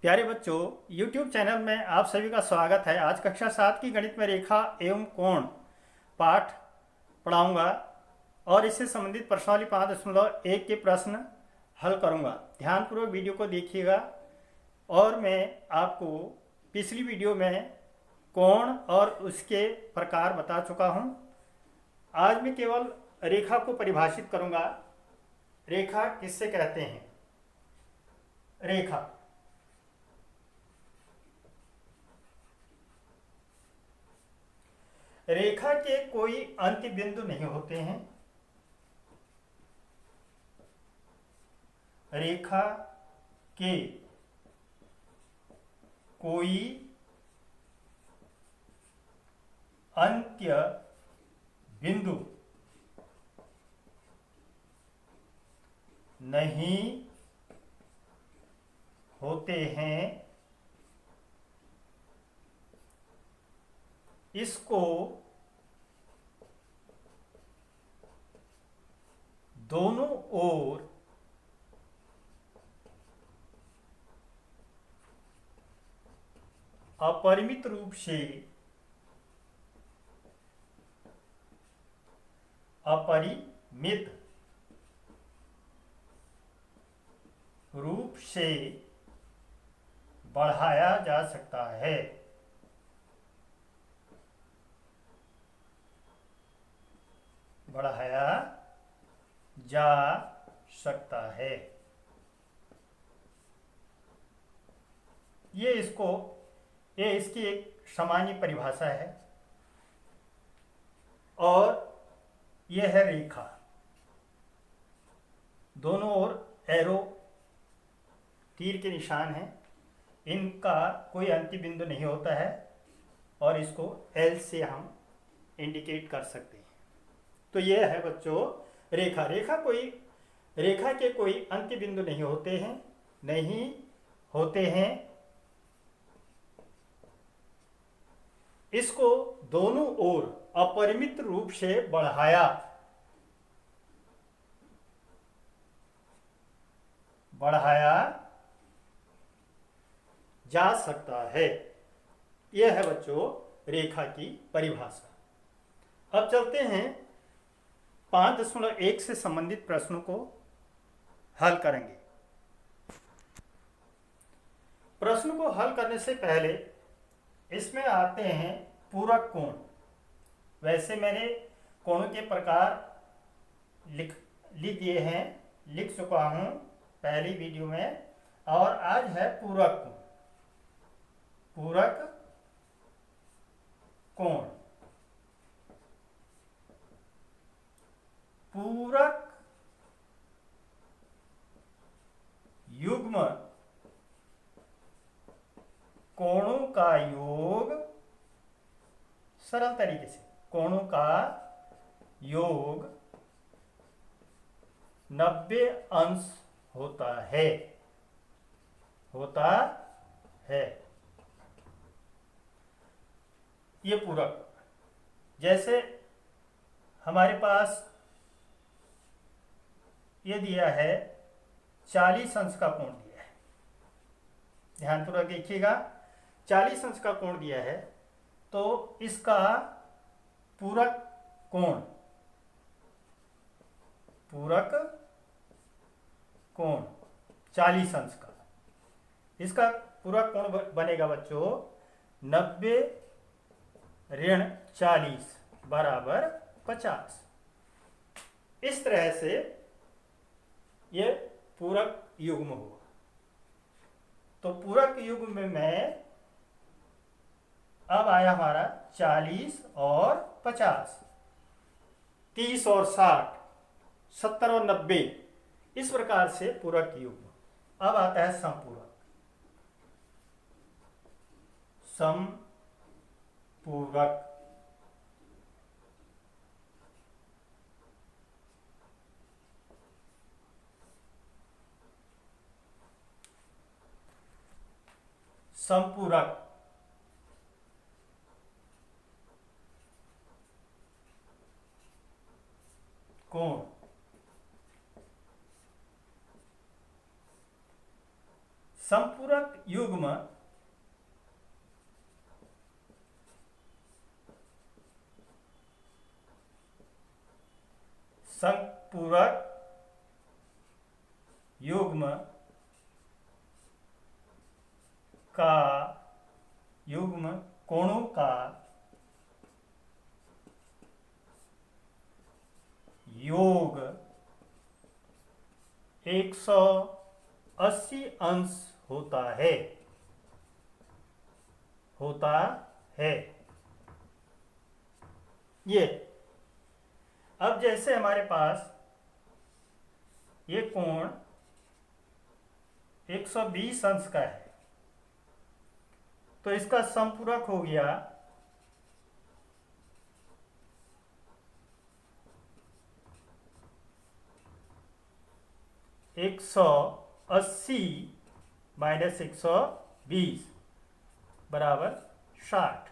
प्यारे बच्चों, YouTube channel में आप सभी का स्वागत है। आज कक्षा 7 की गणित में रेखा एवं कोण पाठ पढ़ाऊंगा और इससे संबंधित प्रश्नावली 5.1 के प्रश्न हल करूंगा। ध्यानपूर्वक वीडियो को देखिएगा। और मैं आपको पिछली वीडियो में कोण और उसके प्रकार बता चुका हूं। आज मैं केवल रेखा को परिभाषित करूंगा। रेखा किससे कहते हैं? रेखा के कोई अंत्य बिंदु नहीं होते हैं। रेखा के कोई अंत्य बिंदु नहीं होते हैं। इसको दोनों ओर अपरिमित रूप से बढ़ाया जा सकता है। बढ़ाया जा सकता है। ये इसकी एक सामान्य परिभाषा है। और यह है रेखा। दोनों ओर एरो तीर के निशान हैं। इनका कोई अंतिम बिंदु नहीं होता है और इसको एल से हम इंडिकेट कर सकते हैं। तो यह है बच्चों रेखा। रेखा के कोई अंत्य बिंदु नहीं होते हैं। इसको दोनों ओर अपरिमित रूप से बढ़ाया जा सकता है। यह है बच्चों रेखा की परिभाषा। अब चलते हैं 5.1 से संबंधित प्रश्नों को हल करेंगे। प्रश्न को हल करने से पहले इसमें आते हैं पूरक कोण। वैसे मैंने कोणों के प्रकार लिख दिए हैं, लिख चुका हूं पहली वीडियो में। और आज है पूरक कोण। पूरक युग्म कोणों का योग, सरल तरीके से कोणों का योग 90 अंश होता है। ये पूरक, जैसे हमारे पास ये दिया है 40 अंश का कोण दिया है। ध्यानपूर्वक देखिएगा, 40 अंश का कोण दिया है। तो इसका पूरक कोण 40 अंश का, इसका पूरक कोण बनेगा बच्चों 90 ऋण 40 बराबर 50। इस तरह से ये पूरक युग्म हुआ। तो पूरक युग्म में अब आया हमारा 40 और 50, 30 और 60, 70 और 90। इस प्रकार से पूरक युग्म। अब आता है समपूरक। समपूरक कोण संपूरक युग्म संपूरक युग्म का युग्म कोणों का योग 180 अंश होता है ये। अब जैसे हमारे पास ये कोण 120 अंश का है, तो इसका संपूरक हो गया 180 माइनस 120 बराबर 60।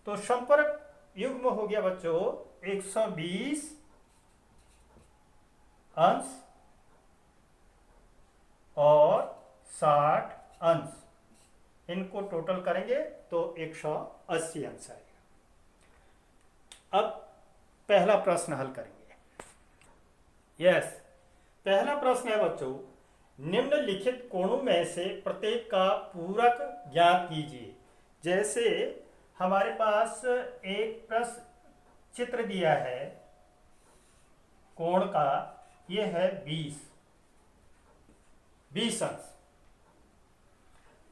तो संपर्क युग्म हो गया बच्चों 120 अंश और 60 अंश, इनको टोटल करेंगे तो 180 अंश आएगा। अब पहला प्रश्न हल करेंगे। यस, पहला प्रश्न है बच्चों, निम्नलिखित कोणों में से प्रत्येक का पूरक ज्ञात कीजिए। जैसे हमारे पास एक प्रश्न चित्र दिया है कोण का, यह है 20 अंश।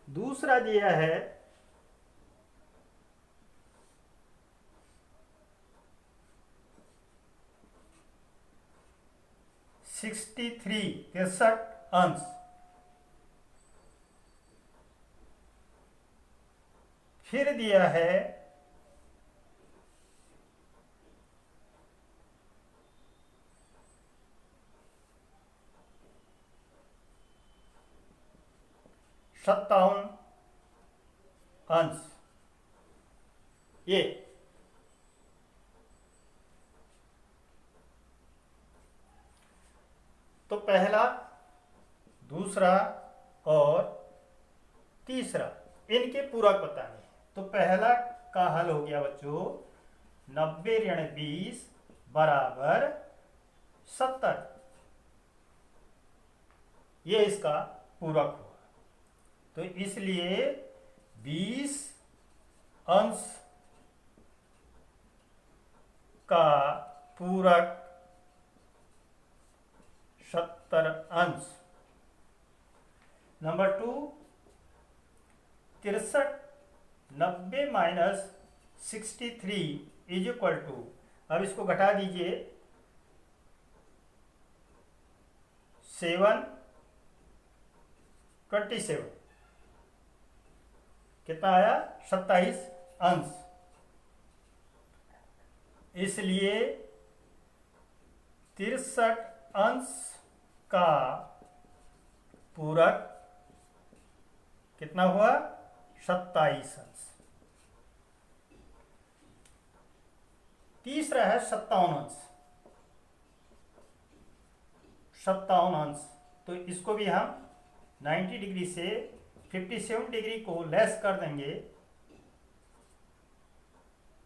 दूसरा दिया है 63 अंश। फिर दिया है 57 अंश। ये तो पहला, दूसरा और तीसरा इनके पूरक बताने। तो पहला का हल हो गया बच्चों 90 ऋण 20 बराबर 70, ये इसका पूरक हुआ। तो इसलिए 20 अंश का पूरक 70 अंश। Number 2, 63 90 minus 63 is equal to, अब इसको घटा दीजिए 727, कितना आया 27 अंश। इसलिए 63 अंश का पूरक कितना हुआ 27 अंश। तीसरा है 57 अंश। 57 अंश, तो इसको भी हम 90 डिग्री से 57 डिग्री को लेस कर देंगे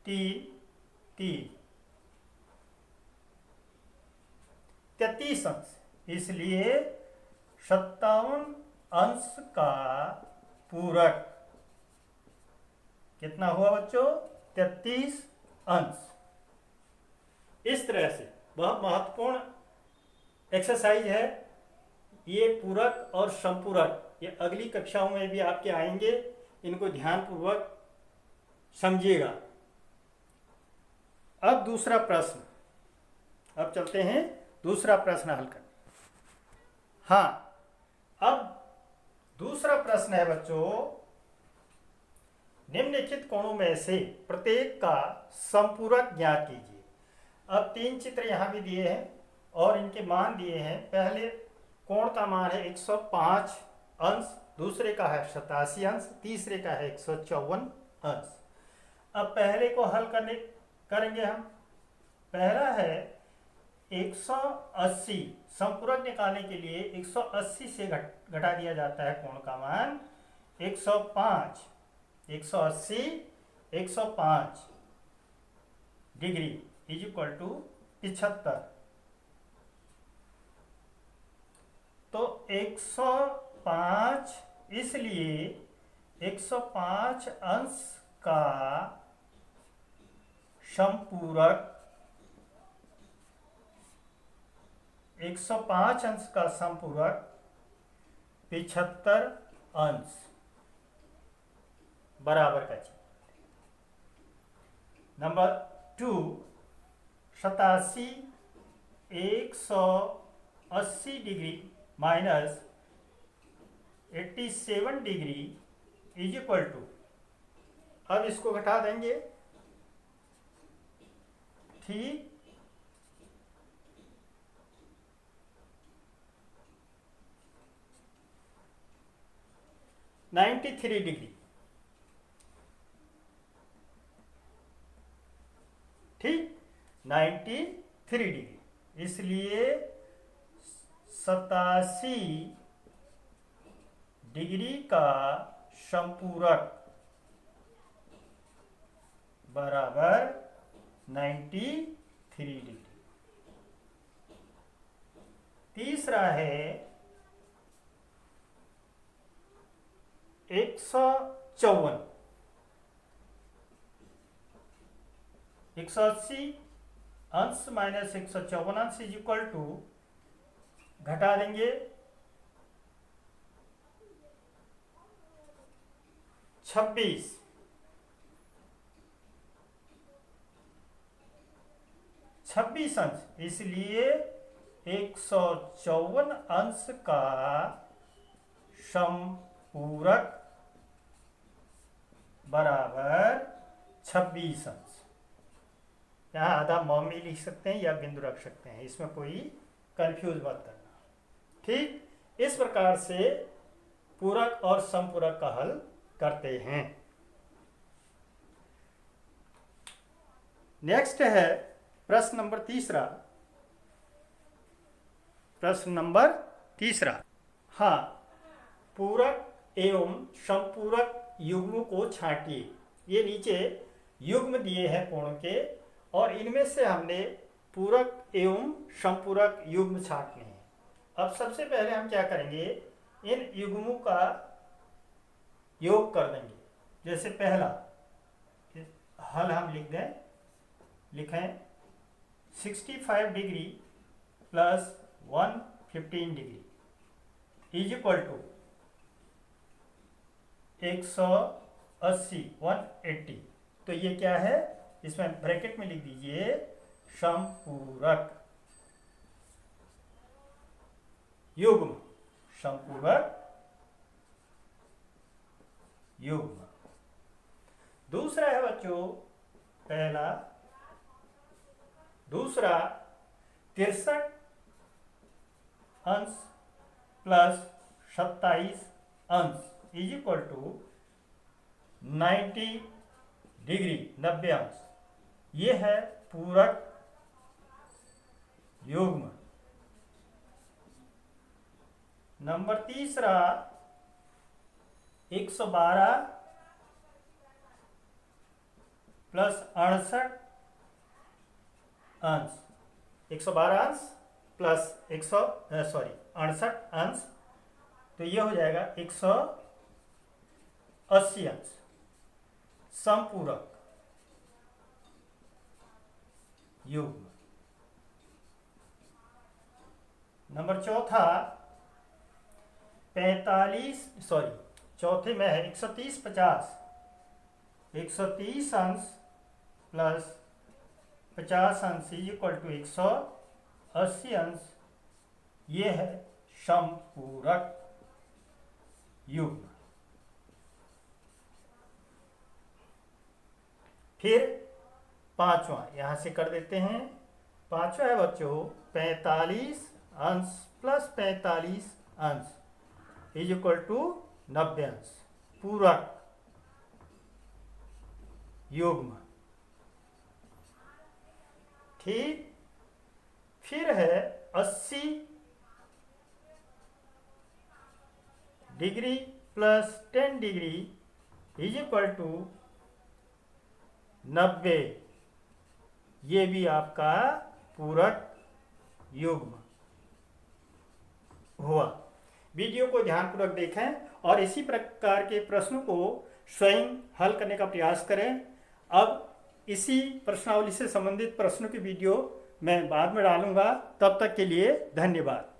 33 अंश। इसलिए 57 अंश का पूरक कितना हुआ बच्चों 33 अंश। इस तरह से बहुत महत्वपूर्ण एक्सरसाइज है ये, पूरक और संपूरक। ये अगली कक्षाओं में भी आपके आएंगे, इनको ध्यानपूर्वक समझिएगा। अब दूसरा प्रश्न, अब चलते हैं दूसरा प्रश्न हल करने। हाँ, अब दूसरा प्रश्न है बच्चों, निम्नलिखित कोणों में से प्रत्येक का संपूरक ज्ञात कीजिए। अब 3 चित्र यहां भी दिए हैं और इनके मान दिए हैं। पहले कोण का मान है 105 अंश, दूसरे का है 87 अंश, तीसरे का है 154 अंश। अब पहले को हल करेंगे हम। पहला है 180 संपूरक निकालने के लिए 180 से घटा दिया जाता है कोण का मान 105। 180 105 डिग्री इज इक्वल टू 75। तो 105 इसलिए 105 अंश का संपूरक 105 अंश का संपूरक 75 अंश बराबर का चाहिए। Number 2 87 180 degree minus 87 degree is equal to, अब इसको घटा देंगे, ठीक 93 डिग्री, ठीक 93 डिग्री, इसलिए 87 डिग्री का संपूरक बराबर 93 डिग्री। तीसरा है 154, 180 अंश माइनस 154 अंश इज इक्वल टू, घटा देंगे 26, 26 अंश, इसलिए 154 अंश का संपूरक बराबर 26 अंश। यहाँ आधा मौमी लिख सकते हैं या बिंदु रख सकते हैं, इसमें कोई कंफ्यूज मत करना, ठीक। इस प्रकार से पूरक और संपूरक का हल करते हैं। नेक्स्ट है प्रश्न नंबर तीसरा। प्रश्न नंबर तीसरा, हाँ, पूरक एवं संपूरक युग्म को छांटिए। ये नीचे युग्म दिए हैं कोण के, और इनमें से हमने पूरक एवं संपूरक युग्म छांटने हैं। अब सबसे पहले हम क्या करेंगे, इन युग्मों का योग कर देंगे। जैसे पहला हल हम लिखें 65 degree plus 115 degree is equal to 180 180। तो ये क्या है, इसमें ब्रैकेट में लिख दीजिए संपूरक युग्म, संपूरक युग्म। दूसरा है बच्चों, पहला दूसरा 63 अंश प्लस 27 अंश इज इक्वल टू 90 डिग्री 90 अंश। ये है पूरक युग्म। नंबर तीसरा 112 प्लस 68 अंश, 112 अंश प्लस 68 अंश, तो ये हो जाएगा 180 अंश संपूरक युग्म। नंबर चौथा 45 चौथे में है 130 50, 130 अंश प्लस 50 अंश इज इक्वल टू 180 अंश। ये है संपूरक युग्म। फिर पांचवा यहां से कर देते हैं। पांचवा है बच्चों 45 अंश प्लस 45 अंश इज इक्वल टू 90 अंश पूरक युग्म, ठीक। फिर है 80 degree plus 10 degree is equal to 90। ये भी आपका पूरक युग्म हुआ। वीडियो को ध्यानपूर्वक देखें और इसी प्रकार के प्रश्नों को स्वयं हल करने का प्रयास करें। अब इसी प्रश्नावली से संबंधित प्रश्नों की वीडियो मैं बाद में डालूंगा। तब तक के लिए धन्यवाद।